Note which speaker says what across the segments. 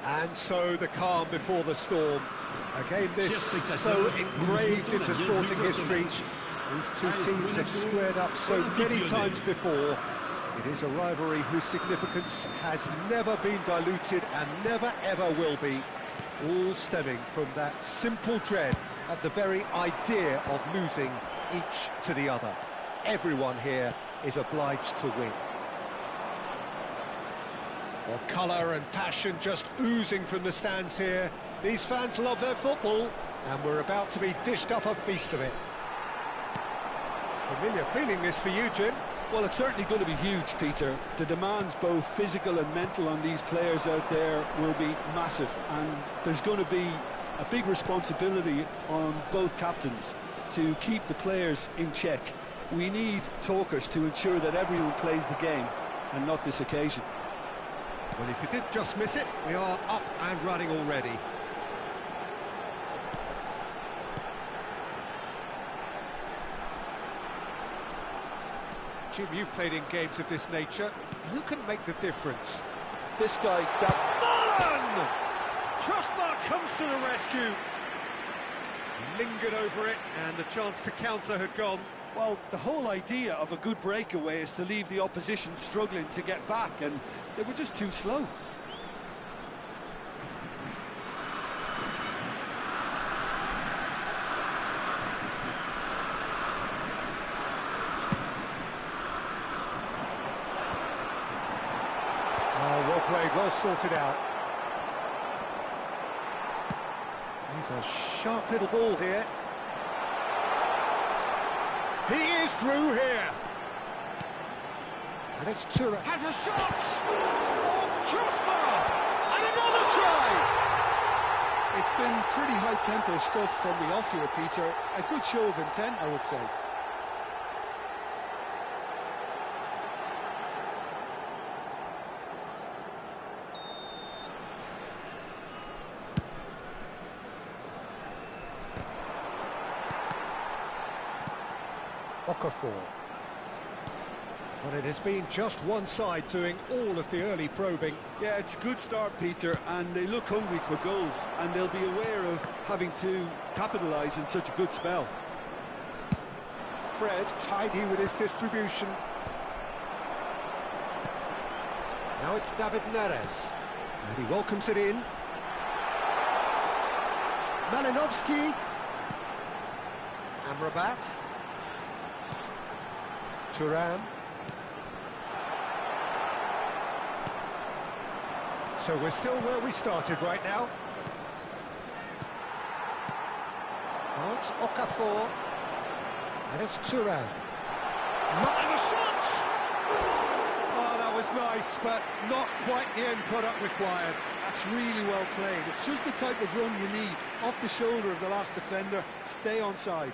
Speaker 1: And so the calm before the storm. A game this so engraved into sporting history. These two teams have squared up so many times before. It is a rivalry whose significance has never been diluted and never ever will be. All stemming from that simple dread at the very idea of losing each to the other. Everyone here is obliged to win. Well, colour and passion just oozing from the stands here. These fans love their football, and we're about to be dished up a feast of it. Familiar feeling this for you, Jim?
Speaker 2: Well, it's certainly going to be huge, Peter. The demands, both physical and mental, on these players out there will be massive, and there's going to be a big responsibility on both captains to keep the players in check. We need talkers to ensure that everyone plays the game, and not this occasion.
Speaker 1: Well, if you did just miss it, we are up and running already. Jim, you've played in games of this nature. Who can make the difference?
Speaker 2: This guy,
Speaker 1: Mullen! Crossbar comes to the rescue. Lingered over it, and the chance to counter had gone.
Speaker 2: Well, the whole idea of a good breakaway is to leave the opposition struggling to get back, and they were just too slow.
Speaker 1: Oh, well played, well sorted out. He's a sharp little ball here. He is through here. And it's Tura. Has a shot! Oh, crossbar! And another try!
Speaker 2: It's been pretty high-tempo stuff from the off here, Peter. A good show of intent, I would say.
Speaker 1: Okafor. Well, it has been just one side doing all of the early probing.
Speaker 2: Yeah, it's a good start, Peter, and they look hungry for goals, and they'll be aware of having to capitalise in such a good spell.
Speaker 1: Fred tidy with his distribution. Now it's David Neres, and he welcomes it in. Malinovsky. Amrabat. Thuram. So we're still where we started right now. Now it's Okafor. And it's Thuram. And a shot! Oh, that was nice, but not quite the end product required.
Speaker 2: That's really well played. It's just the type of run you need. Off the shoulder of the last defender, stay onside.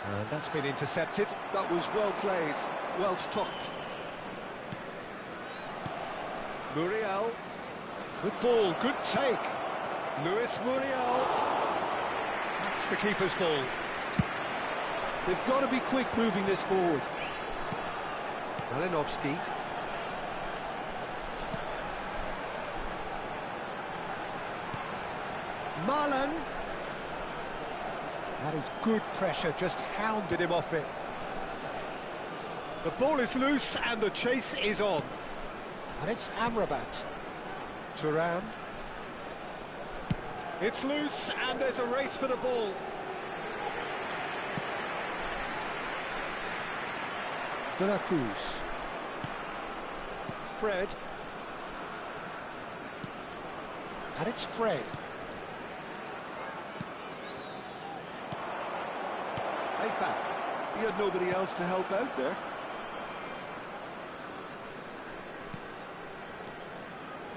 Speaker 1: And that's been intercepted.
Speaker 2: That was well played, well stopped.
Speaker 1: Muriel. Good ball, good take. Luis Muriel. That's the keeper's ball.
Speaker 2: They've got to be quick moving this forward.
Speaker 1: Malinovsky. Marlon. That is good pressure, just hounded him off it. The ball is loose and the chase is on. And it's Amrabat. Thuram. It's loose and there's a race for the ball. De La Cruz. Fred. And it's Fred. Played back.
Speaker 2: He had nobody else to help out there.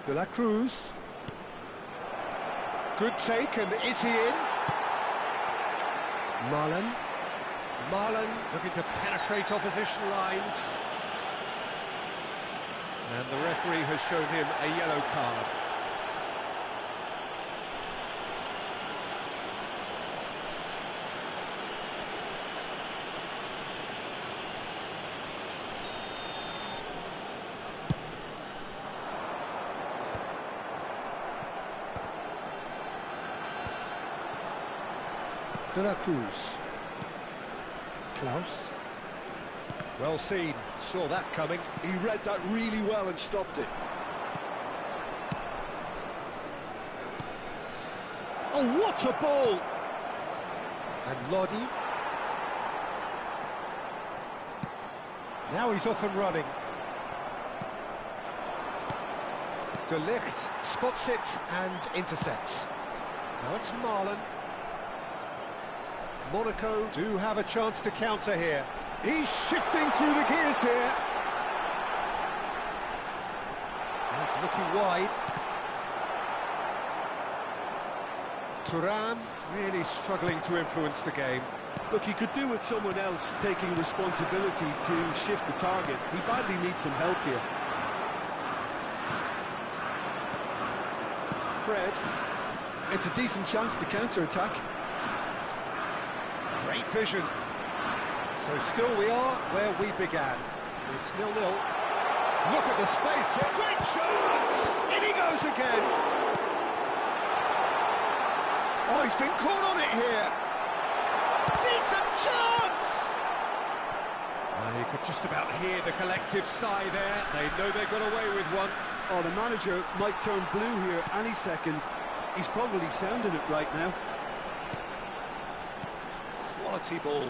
Speaker 1: De La Cruz. Good take, and is he in? Marlon. Marlon looking to penetrate opposition lines. And the referee has shown him a yellow card.
Speaker 3: De la Cruz. Klaus.
Speaker 1: Well seen, saw that coming.
Speaker 2: He read that really well and stopped it.
Speaker 1: Oh, what a ball! And Lodi. Now he's off and running. De Ligt spots it and intercepts. Now it's Marlon. Monaco do have a chance to counter here. He's shifting through the gears here. He's looking wide. Thuram really struggling to influence the game.
Speaker 2: Look, he could do with someone else taking responsibility to shift the target. He badly needs some help here.
Speaker 1: Fred.
Speaker 2: It's a decent chance to counter-attack.
Speaker 1: Great vision. So still we are where we began. It's 0-0. Look at the space here. Great chance! In he goes again. Oh, he's been caught on it here. Decent chance! Well, you could just about hear the collective sigh there. They know they got away with one.
Speaker 2: Oh, the manager might turn blue here any second. He's probably sounding it right now.
Speaker 1: Quality ball.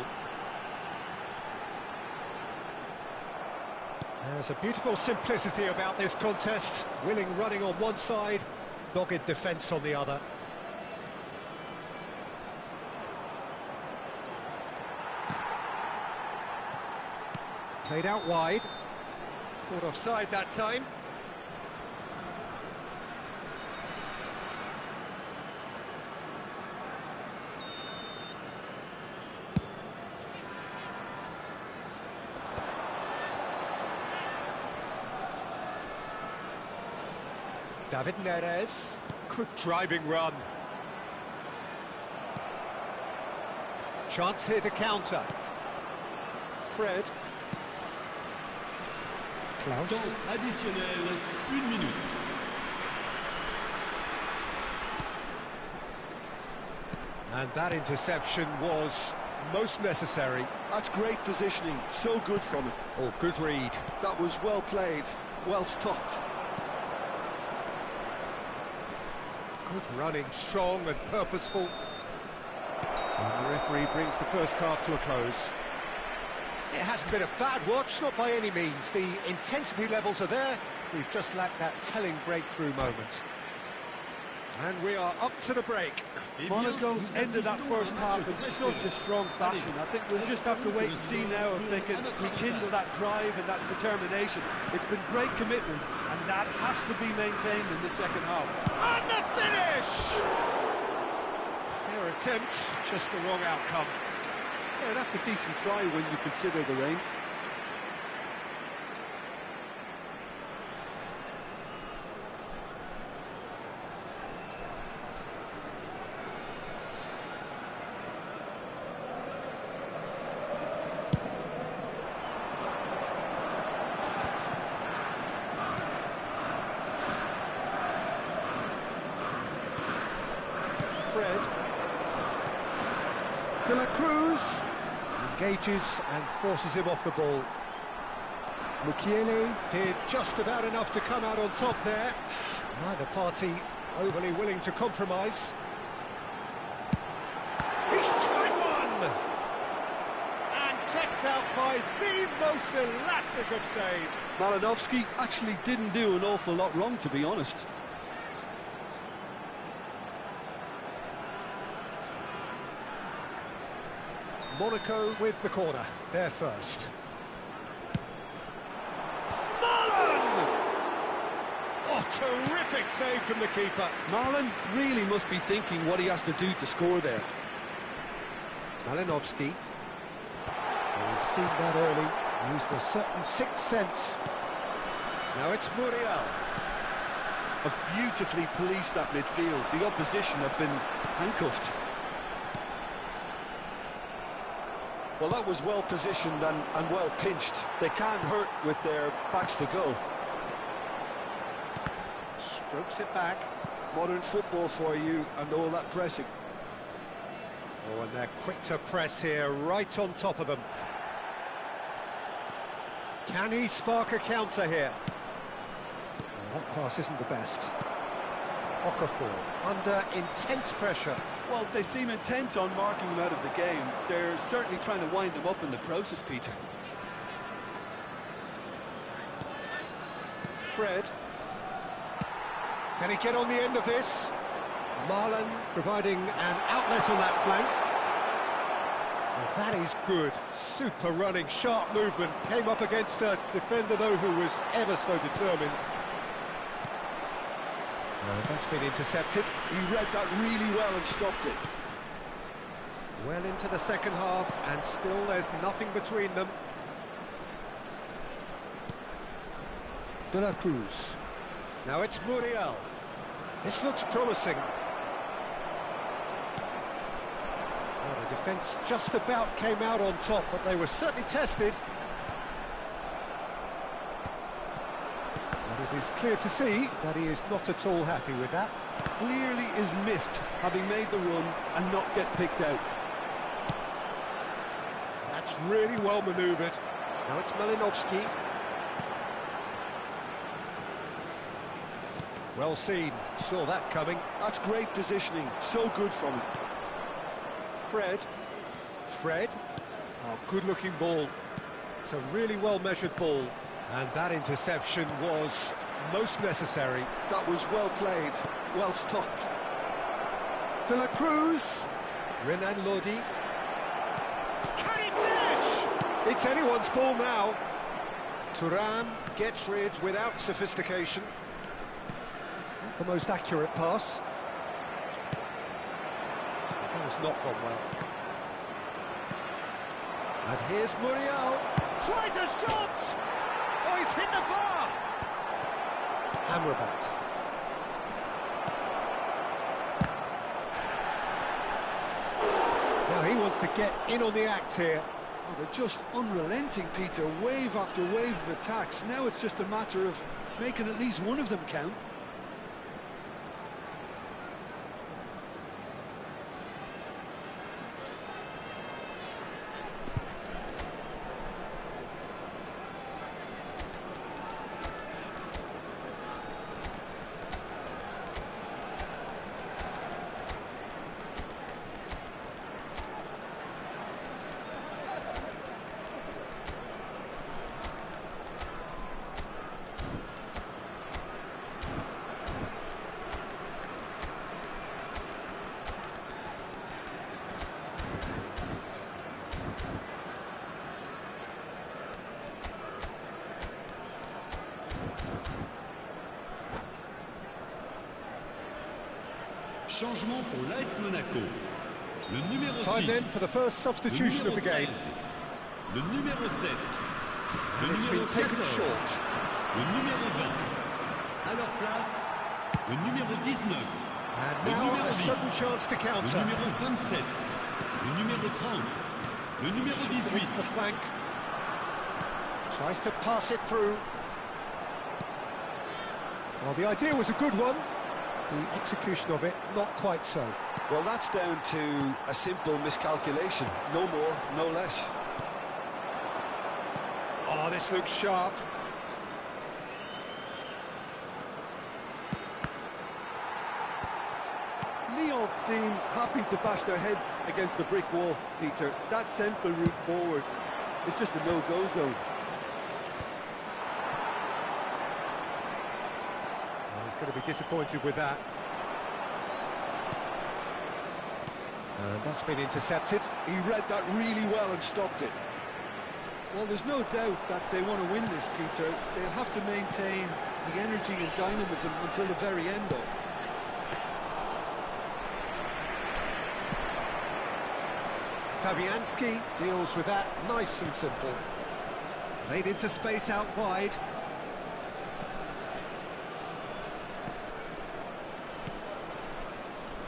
Speaker 1: There's a beautiful simplicity about this contest. Willing running on one side, dogged defence on the other. Played out wide. Caught offside that time. David Neres. Good driving run. Chance here to counter. Fred.
Speaker 3: Klaus.
Speaker 4: Temps additionnel, 1 minute.
Speaker 1: And that interception was most necessary.
Speaker 2: That's great positioning, so good from him.
Speaker 1: Oh, good read.
Speaker 2: That was well played, well stopped.
Speaker 1: Good running, strong and purposeful. And the referee brings the first half to a close. It hasn't been a bad watch, not by any means. The intensity levels are there. We've just lacked that telling breakthrough moment. And we are up to the break.
Speaker 2: Monaco ended that first half in such a strong fashion. I think we'll just have to wait and see now if they can rekindle that drive and that determination. It's been great commitment, and that has to be maintained in the second half.
Speaker 1: And the finish! Fair attempt, just the wrong outcome.
Speaker 2: Yeah, that's a decent try when you consider the range.
Speaker 1: Fred. De la Cruz engages and forces him off the ball. Mukiele did just about enough to come out on top there. Neither party overly willing to compromise. He's tried one! And kept out by the most elastic of saves.
Speaker 2: Malinovsky actually didn't do an awful lot wrong, to be honest.
Speaker 1: Monaco with the corner, they're first. Marlon! Oh, terrific save from the keeper.
Speaker 2: Marlon really must be thinking what he has to do to score there.
Speaker 1: Malinovsky. He's seen that early, used a certain sixth sense. Now it's Muriel.
Speaker 2: Have beautifully policed that midfield. The opposition have been handcuffed. Well, that was well positioned and well pinched. They can't hurt with their backs to goal.
Speaker 1: Strokes it back.
Speaker 2: Modern football for you and all that pressing.
Speaker 1: Oh, and they're quick to press here, right on top of them. Can he spark a counter here?
Speaker 3: Well, that pass isn't the best.
Speaker 1: Okafor under intense pressure.
Speaker 2: Well, they seem intent on marking him out of the game. They're certainly trying to wind him up in the process, Peter.
Speaker 1: Fred. Can he get on the end of this? Marlon providing an outlet on that flank. Well, that is good. Super running, sharp movement. Came up against a defender, though, who was ever so determined. That's been intercepted.
Speaker 2: He read that really well and stopped it.
Speaker 1: Well into the second half, and still there's nothing between them.
Speaker 3: De la Cruz.
Speaker 1: Now it's Muriel. This looks promising. Well, the defence just about came out on top, but they were certainly tested. And it is clear to see that he is not at all happy with that.
Speaker 2: Clearly is miffed, having made the run and not get picked out.
Speaker 1: That's really well manoeuvred. Now it's Malinovsky. Well seen, saw that coming.
Speaker 2: That's great positioning, so good from him.
Speaker 1: Fred. Oh, good-looking ball. It's a really well-measured ball. And that interception was most necessary.
Speaker 2: That was well played, well stopped.
Speaker 1: De la Cruz. Renan Lodi. Can he finish? It's anyone's ball now. Thuram gets rid without sophistication. Not the most accurate pass. That has not gone well. And here's Muriel. Tries a shot! Oh, he's hit the bar! Amrabat. Now he wants to get in on the act here.
Speaker 2: Oh, they're just unrelenting, Peter. Wave after wave of attacks. Now it's just a matter of making at least one of them count.
Speaker 4: Changement pour l'AS Monaco. Le numéro 6.
Speaker 1: Time then for the first substitution of the game.
Speaker 4: Le numéro 7.
Speaker 1: And it's been taken short.
Speaker 4: Le numéro 20. À leur place, le numéro 19.
Speaker 1: And now a sudden chance to
Speaker 4: Le
Speaker 1: counter.
Speaker 4: numéro 27. Le numéro 30. Le numéro 18.
Speaker 1: The flank. Tries to pass it through. Well, the idea was a good one. The execution of it, not quite so.
Speaker 2: Well, that's down to a simple miscalculation. No more, no less.
Speaker 1: Oh, this looks sharp.
Speaker 2: Lyon seem happy to bash their heads against the brick wall, Peter. That central route forward is just a no-go zone.
Speaker 1: He's going to be disappointed with that. And that's been intercepted.
Speaker 2: He read that really well and stopped it. Well, there's no doubt that they want to win this, Peter. They'll have to maintain the energy and dynamism until the very end, though.
Speaker 1: Fabianski deals with that nice and simple. Played into space out wide.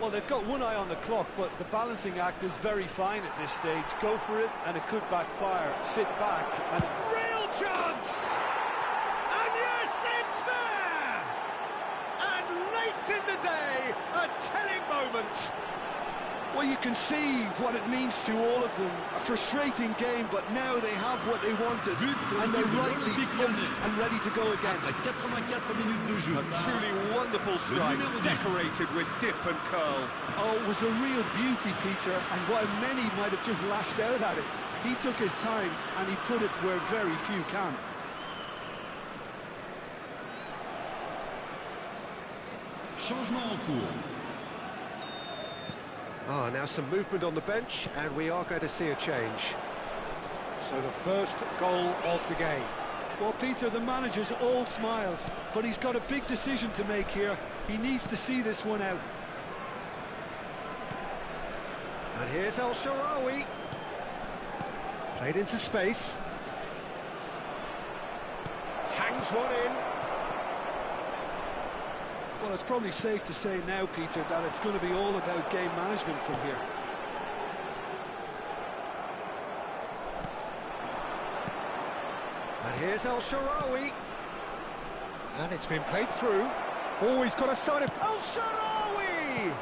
Speaker 2: Well, they've got one eye on the clock, but the balancing act is very fine at this stage. Go for it, and it could backfire. Sit back, and...
Speaker 1: Real chance! And yes, it's there! And late in the day, a telling moment.
Speaker 2: Well, you can see what it means to all of them. A frustrating game, but now they have what they wanted, and they're rightly pumped and ready to go again.
Speaker 1: A truly wonderful strike, decorated with dip and curl.
Speaker 2: Oh, it was a real beauty, Peter, and while many might have just lashed out at it, he took his time and he put it where very few can.
Speaker 4: Changement en cours.
Speaker 1: Now some movement on the bench, and we are going to see a change. So the first goal of the game.
Speaker 2: Well, Peter, the manager's all smiles, but he's got a big decision to make here. He needs to see this one out.
Speaker 1: And here's El Shaarawy. Played into space. Hangs one in.
Speaker 2: Well, it's probably safe to say now, Peter, that it's going to be all about game management from here.
Speaker 1: And here's El Shaarawy. And it's been played through. Oh, he's got a side of El Shaarawy!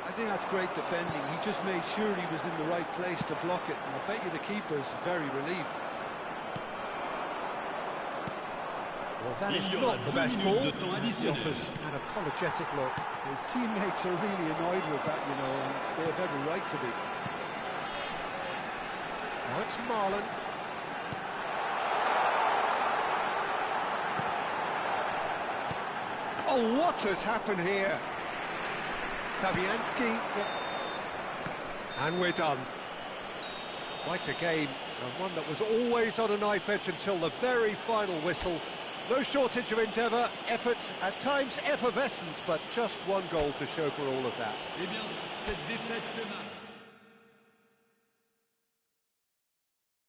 Speaker 2: I think that's great defending. He just made sure he was in the right place to block it, and I bet you the keeper's very relieved.
Speaker 1: Well, that is not the best ball. He offers an apologetic look.
Speaker 2: His teammates are really annoyed with that, you know, and they have every right to be.
Speaker 1: Now it's Marlon. Oh, what has happened here? Fabianski. And we're done. Quite a game, and one that was always on a knife edge until the very final whistle. No shortage of endeavour, effort, at times effervescence, but just one goal to show for all of that.
Speaker 4: Eh bien, cette défaite fait mal.